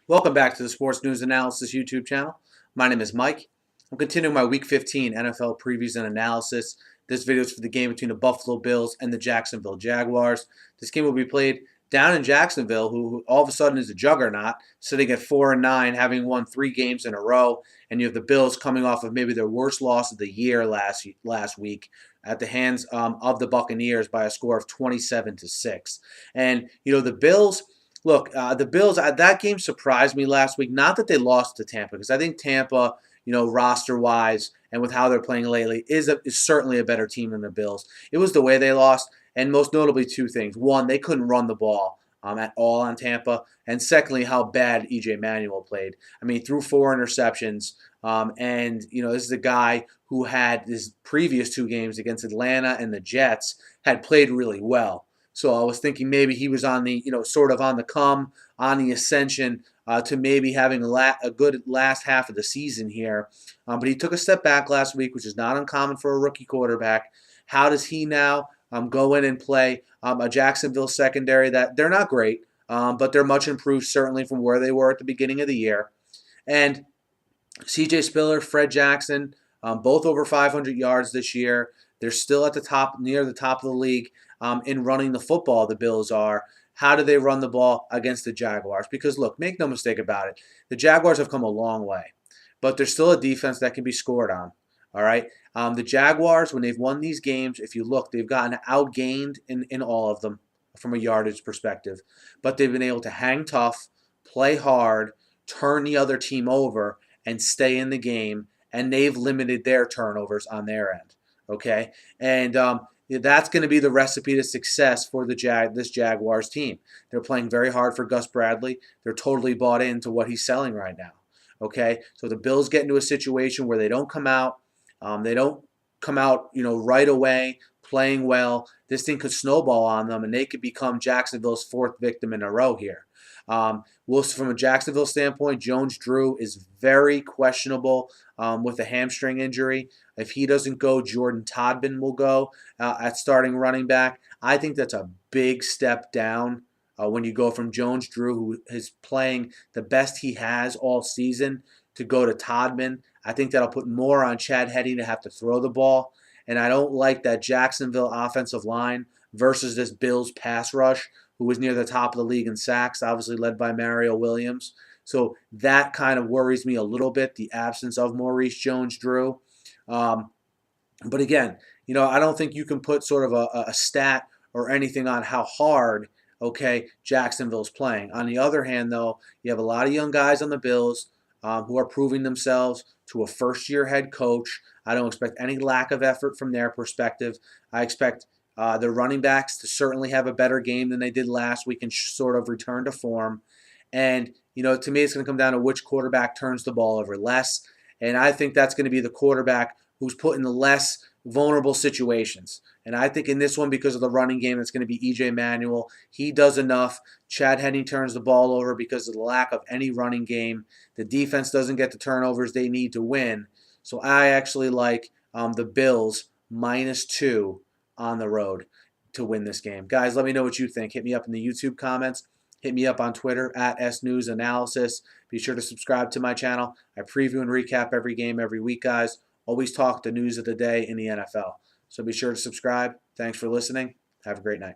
Welcome back to the Sports News Analysis YouTube channel. My name is Mike. I'm continuing my Week 15 NFL previews and analysis. This video is for the game between the Buffalo Bills and the Jacksonville Jaguars. This game will be played down in Jacksonville, who all of a sudden is a juggernaut, sitting at 4-9, having won 3 games in a row. And you have the Bills coming off of maybe their worst loss of the year last week at the hands of the Buccaneers by a score of 27-6. And the Bills. Look, the Bills, that game surprised me last week. Not that they lost to Tampa, because I think Tampa, roster-wise and with how they're playing lately, is certainly a better team than the Bills. It was the way they lost, and most notably 2 things. One, they couldn't run the ball at all on Tampa, and secondly, how bad E.J. Manuel played. I mean, threw 4 interceptions, and this is a guy who had his previous 2 games against Atlanta and the Jets had played really well. So I was thinking maybe he was on the, sort of on the come, on the ascension to maybe having a good last half of the season here. But he took a step back last week, which is not uncommon for a rookie quarterback. How does he now go in and play a Jacksonville secondary that they're not great, but they're much improved certainly from where they were at the beginning of the year. And C.J. Spiller, Fred Jackson, both over 500 yards this year. They're still at the top, near the top of the league in running the football. The Bills are. How do they run the ball against the Jaguars? Because look, make no mistake about it, the Jaguars have come a long way, but there's still a defense that can be scored on. All right, the Jaguars, when they've won these games, if you look, they've gotten outgained in all of them from a yardage perspective, but they've been able to hang tough, play hard, turn the other team over, and stay in the game. And they've limited their turnovers on their end. Okay, and that's going to be the recipe to success for this Jaguars team. They're playing very hard for Gus Bradley. They're totally bought into what he's selling right now. Okay, so the Bills get into a situation where they don't come out. Right away playing well. This thing could snowball on them, and they could become Jacksonville's 4th victim in a row here. From a Jacksonville standpoint, Jones-Drew is very questionable with a hamstring injury. If he doesn't go, Jordan Todman will go at starting running back. I think that's a big step down when you go from Jones-Drew, who is playing the best he has all season, to go to Todman. I think that'll put more on Chad Henne to have to throw the ball. And I don't like that Jacksonville offensive line versus this Bills pass rush, who was near the top of the league in sacks, obviously led by Mario Williams. So that kind of worries me a little bit, the absence of Maurice Jones-Drew. But again, I don't think you can put sort of a stat or anything on how hard, Jacksonville's playing. On the other hand, though, you have a lot of young guys on the Bills who are proving themselves to a first-year head coach. I don't expect any lack of effort from their perspective. I expect the running backs to certainly have a better game than they did last week and sort of return to form. And, to me, it's going to come down to which quarterback turns the ball over less. And I think that's going to be the quarterback who's put in the less vulnerable situations. And I think in this one, because of the running game, it's going to be E.J. Manuel. He does enough. Chad Henne turns the ball over because of the lack of any running game. The defense doesn't get the turnovers they need to win. So I actually like the Bills -2 on the road to win this game. Guys, let me know what you think. Hit me up in the YouTube comments. Hit me up on Twitter at @SNewsAnalysis. Be sure to subscribe to my channel. I preview and recap every game every week, guys. Always talk the news of the day in the NFL. So be sure to subscribe. Thanks for listening. Have a great night.